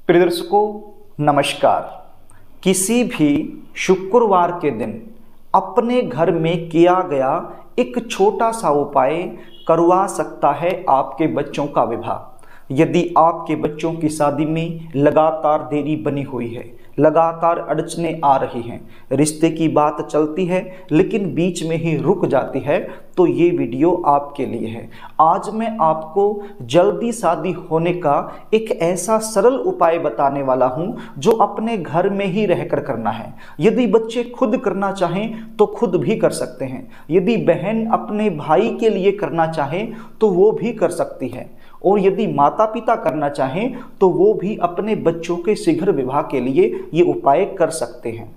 प्रिय दर्शकों नमस्कार। किसी भी शुक्रवार के दिन अपने घर में किया गया एक छोटा सा उपाय करवा सकता है आपके बच्चों का विवाह। यदि आपके बच्चों की शादी में लगातार देरी बनी हुई है, लगातार अड़चनें आ रही हैं, रिश्ते की बात चलती है लेकिन बीच में ही रुक जाती है, तो ये वीडियो आपके लिए है। आज मैं आपको जल्दी शादी होने का एक ऐसा सरल उपाय बताने वाला हूं जो अपने घर में ही रहकर करना है। यदि बच्चे खुद करना चाहें तो खुद भी कर सकते हैं, यदि बहन अपने भाई के लिए करना चाहे तो वो भी कर सकती है, और यदि माता पिता करना चाहें तो वो भी अपने बच्चों के शीघ्र विवाह के लिए ये उपाय कर सकते हैं।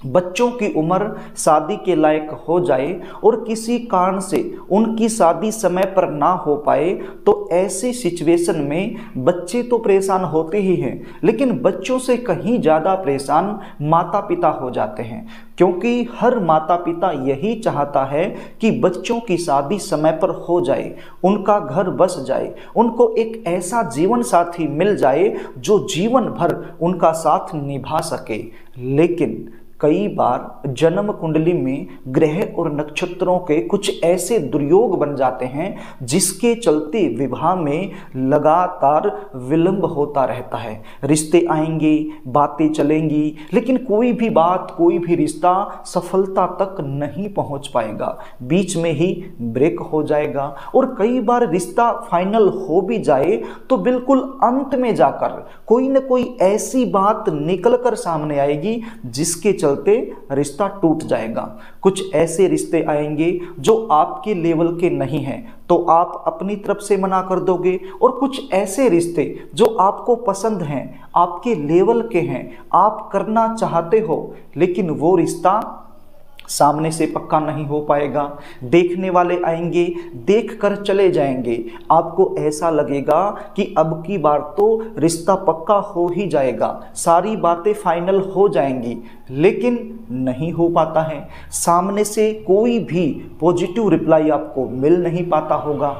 बच्चों की उम्र शादी के लायक हो जाए और किसी कारण से उनकी शादी समय पर ना हो पाए तो ऐसी सिचुएशन में बच्चे तो परेशान होते ही हैं, लेकिन बच्चों से कहीं ज़्यादा परेशान माता पिता हो जाते हैं, क्योंकि हर माता पिता यही चाहता है कि बच्चों की शादी समय पर हो जाए, उनका घर बस जाए, उनको एक ऐसा जीवन साथी मिल जाए जो जीवन भर उनका साथ निभा सके। लेकिन कई बार जन्म कुंडली में ग्रह और नक्षत्रों के कुछ ऐसे दुर्योग बन जाते हैं जिसके चलते विवाह में लगातार विलंब होता रहता है। रिश्ते आएंगे, बातें चलेंगी, लेकिन कोई भी बात, कोई भी रिश्ता सफलता तक नहीं पहुंच पाएगा, बीच में ही ब्रेक हो जाएगा। और कई बार रिश्ता फाइनल हो भी जाए तो बिल्कुल अंत में जाकर कोई न कोई ऐसी बात निकल कर सामने आएगी जिसके चलते रिश्ता टूट जाएगा। कुछ ऐसे रिश्ते आएंगे जो आपके लेवल के नहीं हैं तो आप अपनी तरफ से मना कर दोगे, और कुछ ऐसे रिश्ते जो आपको पसंद हैं, आपके लेवल के हैं, आप करना चाहते हो, लेकिन वो रिश्ता सामने से पक्का नहीं हो पाएगा। देखने वाले आएंगे, देख कर चले जाएंगे, आपको ऐसा लगेगा कि अब की बार तो रिश्ता पक्का हो ही जाएगा, सारी बातें फाइनल हो जाएंगी, लेकिन नहीं हो पाता है। सामने से कोई भी पॉजिटिव रिप्लाई आपको मिल नहीं पाता होगा।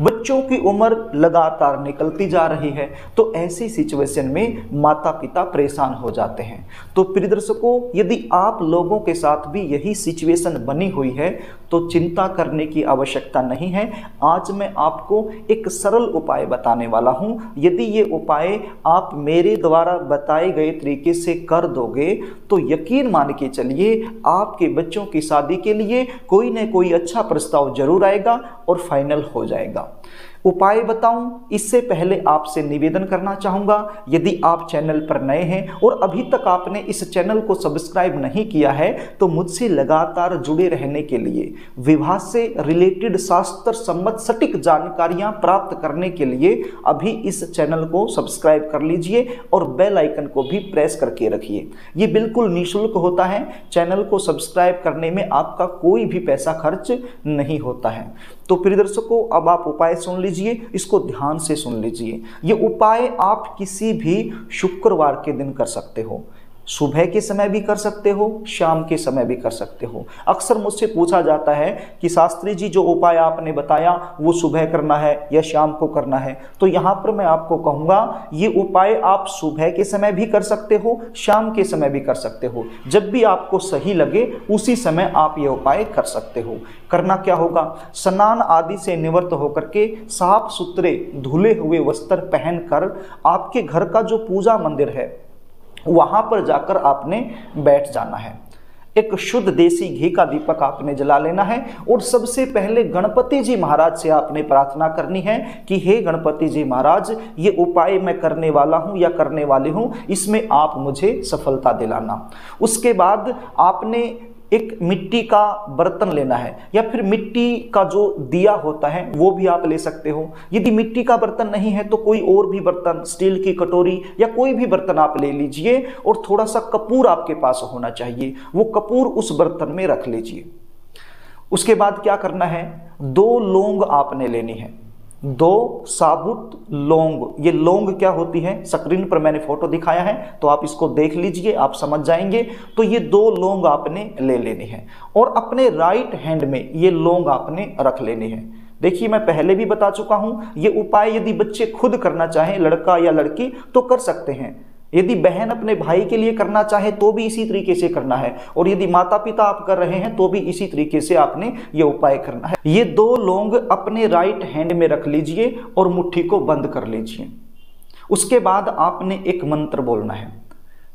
बच्चों की उम्र लगातार निकलती जा रही है, तो ऐसी सिचुएशन में माता पिता परेशान हो जाते हैं। तो प्रिय दर्शकों, यदि आप लोगों के साथ भी यही सिचुएशन बनी हुई है तो चिंता करने की आवश्यकता नहीं है। आज मैं आपको एक सरल उपाय बताने वाला हूं। यदि ये उपाय आप मेरे द्वारा बताए गए तरीके से कर दोगे तो यकीन मान के चलिए आपके बच्चों की शादी के लिए कोई न कोई अच्छा प्रस्ताव जरूर आएगा और फाइनल हो जाएगा। उपाय बताऊं इससे पहले आपसे निवेदन करना चाहूँगा, यदि आप चैनल पर नए हैं और अभी तक आपने इस चैनल को सब्सक्राइब नहीं किया है तो मुझसे लगातार जुड़े रहने के लिए, विवाह से रिलेटेड शास्त्र सम्मत सटीक जानकारियां प्राप्त करने के लिए अभी इस चैनल को सब्सक्राइब कर लीजिए और बेल आइकन को भी प्रेस करके रखिए। ये बिल्कुल निःशुल्क होता है, चैनल को सब्सक्राइब करने में आपका कोई भी पैसा खर्च नहीं होता है। तो प्रिय दर्शकों, अब आप उपाय सुन लीजिए, इसको ध्यान से सुन लीजिए। ये उपाय आप किसी भी शुक्रवार के दिन कर सकते हो, सुबह के समय भी कर सकते हो, शाम के समय भी कर सकते हो। अक्सर मुझसे पूछा जाता है कि शास्त्री जी जो उपाय आपने बताया वो सुबह करना है या शाम को करना है, तो यहाँ पर मैं आपको कहूँगा ये उपाय आप सुबह के समय भी कर सकते हो, शाम के समय भी कर सकते हो। जब भी आपको सही लगे उसी समय आप ये उपाय कर सकते हो। करना क्या होगा, स्नान आदि से निवृत्त होकर के साफ सुथरे धुले हुए वस्त्र पहनकर आपके घर का जो पूजा मंदिर है वहां पर जाकर आपने बैठ जाना है। एक शुद्ध देसी घी का दीपक आपने जला लेना है और सबसे पहले गणपति जी महाराज से आपने प्रार्थना करनी है कि हे गणपति जी महाराज, ये उपाय मैं करने वाला हूं या करने वाली हूं, इसमें आप मुझे सफलता दिलाना। उसके बाद आपने एक मिट्टी का बर्तन लेना है या फिर मिट्टी का जो दिया होता है वो भी आप ले सकते हो। यदि मिट्टी का बर्तन नहीं है तो कोई और भी बर्तन, स्टील की कटोरी या कोई भी बर्तन आप ले लीजिए, और थोड़ा सा कपूर आपके पास होना चाहिए, वो कपूर उस बर्तन में रख लीजिए। उसके बाद क्या करना है, 2 लौंग आपने लेनी है, 2 साबुत लौंग। ये लौंग क्या होती है, स्क्रीन पर मैंने फोटो दिखाया है तो आप इसको देख लीजिए, आप समझ जाएंगे। तो ये 2 लौंग आपने ले लेनी है और अपने राइट हैंड में ये लौंग आपने रख लेनी है। देखिए मैं पहले भी बता चुका हूं, ये उपाय यदि बच्चे खुद करना चाहें, लड़का या लड़की, तो कर सकते हैं। यदि बहन अपने भाई के लिए करना चाहे तो भी इसी तरीके से करना है, और यदि माता पिता आप कर रहे हैं तो भी इसी तरीके से आपने ये उपाय करना है। ये 2 लौंग अपने राइट हैंड में रख लीजिए और मुट्ठी को बंद कर लीजिए। उसके बाद आपने एक मंत्र बोलना है।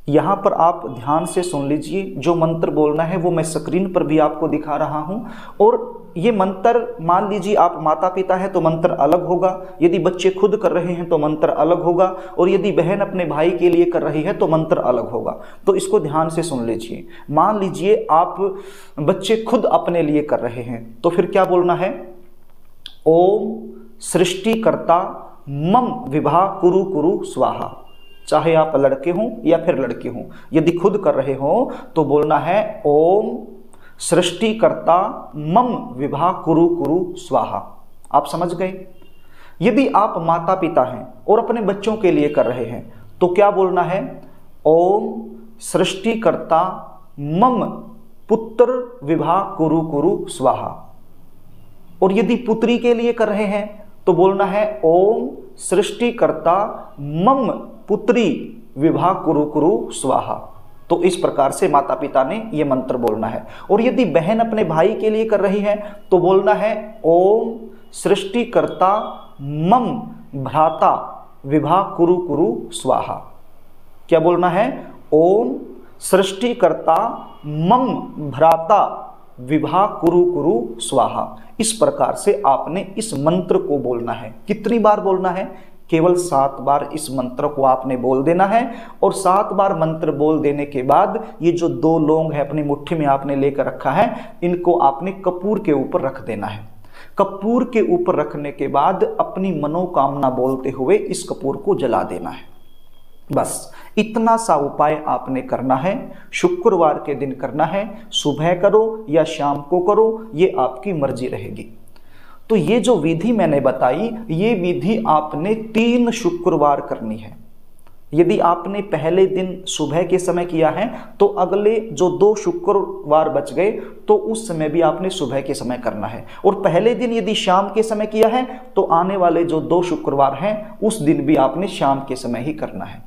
यहाँ पर आप ध्यान से सुन लीजिए, जो मंत्र बोलना है वो मैं स्क्रीन पर भी आपको दिखा रहा हूँ। और ये मंत्र, मान लीजिए आप माता पिता है तो मंत्र अलग होगा, यदि बच्चे खुद कर रहे हैं तो मंत्र अलग होगा, और यदि बहन अपने भाई के लिए कर रही है तो मंत्र अलग होगा। तो इसको ध्यान से सुन लीजिए। मान लीजिए आप बच्चे खुद अपने लिए कर रहे हैं, तो फिर क्या बोलना है? ओम सृष्टिकर्ता मम विभा कुरु कुरु स्वाहा। चाहे आप लड़के हों या फिर लड़की हों, यदि खुद कर रहे हो तो बोलना है ओम सृष्टिकर्ता मम विभा कुरु कुरु स्वाहा। आप समझ गए? यदि आप माता पिता हैं और अपने बच्चों के लिए कर रहे हैं तो क्या बोलना है? ओम सृष्टिकर्ता मम पुत्र विभा कुरु कुरु स्वाहा। और यदि पुत्री के लिए कर रहे हैं तो बोलना है ओम सृष्टिकर्ता मम पुत्री विभा कुरु कुरु स्वाहा। तो इस प्रकार से माता पिता ने ये मंत्र बोलना है। और यदि बहन अपने भाई के लिए कर रही है तो बोलना है ओम सृष्टिकर्ता मम भ्राता विभा कुरु कुरु स्वाहा। क्या बोलना है? ओम सृष्टिकर्ता मम भ्राता विभा कुरु कुरु स्वाहा। इस प्रकार से आपने इस मंत्र को बोलना है। कितनी बार बोलना है? केवल 7 बार इस मंत्र को आपने बोल देना है। और 7 बार मंत्र बोल देने के बाद ये जो 2 लौंग है अपनी मुट्ठी में आपने लेकर रखा है, इनको आपने कपूर के ऊपर रख देना है। कपूर के ऊपर रखने के बाद अपनी मनोकामना बोलते हुए इस कपूर को जला देना है। बस इतना सा उपाय आपने करना है। शुक्रवार के दिन करना है। सुबह करो या शाम को करो, ये आपकी मर्जी रहेगी। तो ये जो विधि मैंने बताई, ये विधि आपने 3 शुक्रवार करनी है। यदि आपने पहले दिन सुबह के समय किया है तो अगले जो 2 शुक्रवार बच गए तो उस समय भी आपने सुबह के समय करना है। और पहले दिन यदि शाम के समय किया है तो आने वाले जो 2 शुक्रवार हैं उस दिन भी आपने शाम के समय ही करना है।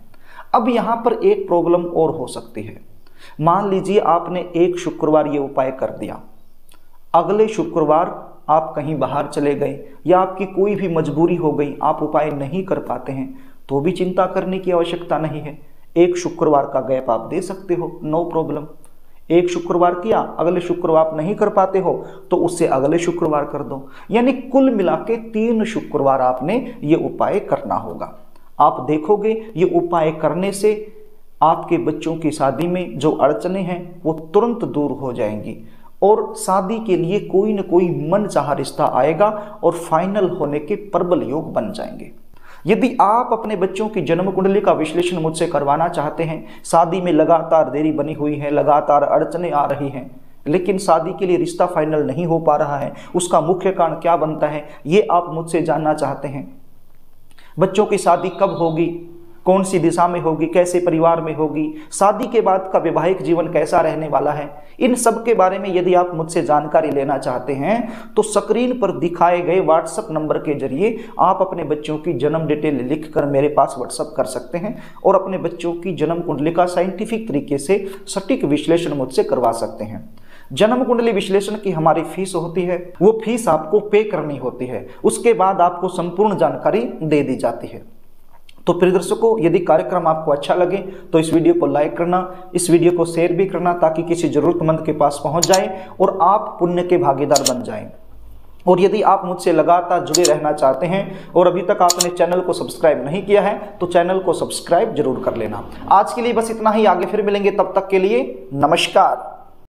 अब यहाँ पर एक प्रॉब्लम और हो सकती है। मान लीजिए आपने एक शुक्रवार ये उपाय कर दिया, अगले शुक्रवार आप कहीं बाहर चले गए या आपकी कोई भी मजबूरी हो गई, आप उपाय नहीं कर पाते हैं, तो भी चिंता करने की आवश्यकता नहीं है। एक शुक्रवार का गैप आप दे सकते हो, नो प्रॉब्लम। एक शुक्रवार किया, अगले शुक्रवार आप नहीं कर पाते हो तो उससे अगले शुक्रवार कर दो। यानी कुल मिला के 3 शुक्रवार आपने ये उपाय करना होगा। आप देखोगे ये उपाय करने से आपके बच्चों की शादी में जो अड़चनें हैं वो तुरंत दूर हो जाएंगी और शादी के लिए कोई न कोई मनचाहा रिश्ता आएगा और फाइनल होने के प्रबल योग बन जाएंगे। यदि आप अपने बच्चों की जन्म कुंडली का विश्लेषण मुझसे करवाना चाहते हैं, शादी में लगातार देरी बनी हुई है, लगातार अड़चनें आ रही हैं, लेकिन शादी के लिए रिश्ता फाइनल नहीं हो पा रहा है, उसका मुख्य कारण क्या बनता है, ये आप मुझसे जानना चाहते हैं। बच्चों की शादी कब होगी, कौन सी दिशा में होगी, कैसे परिवार में होगी, शादी के बाद का वैवाहिक जीवन कैसा रहने वाला है, इन सब के बारे में यदि आप मुझसे जानकारी लेना चाहते हैं तो स्क्रीन पर दिखाए गए व्हाट्सएप नंबर के जरिए आप अपने बच्चों की जन्म डिटेल लिखकर मेरे पास व्हाट्सएप कर सकते हैं और अपने बच्चों की जन्म कुंडली का साइंटिफिक तरीके से सटीक विश्लेषण मुझसे करवा सकते हैं। जन्म कुंडली विश्लेषण की हमारी फीस होती है, वो फीस आपको पे करनी होती है, उसके बाद आपको संपूर्ण जानकारी दे दी जाती है। तो प्रिय दर्शकों, यदि कार्यक्रम आपको अच्छा लगे तो इस वीडियो को लाइक करना, इस वीडियो को शेयर भी करना ताकि किसी जरूरतमंद के पास पहुंच जाए और आप पुण्य के भागीदार बन जाएं। और यदि आप मुझसे लगातार जुड़े रहना चाहते हैं और अभी तक आपने चैनल को सब्सक्राइब नहीं किया है तो चैनल को सब्सक्राइब जरूर कर लेना। आज के लिए बस इतना ही, आगे फिर मिलेंगे, तब तक के लिए नमस्कार।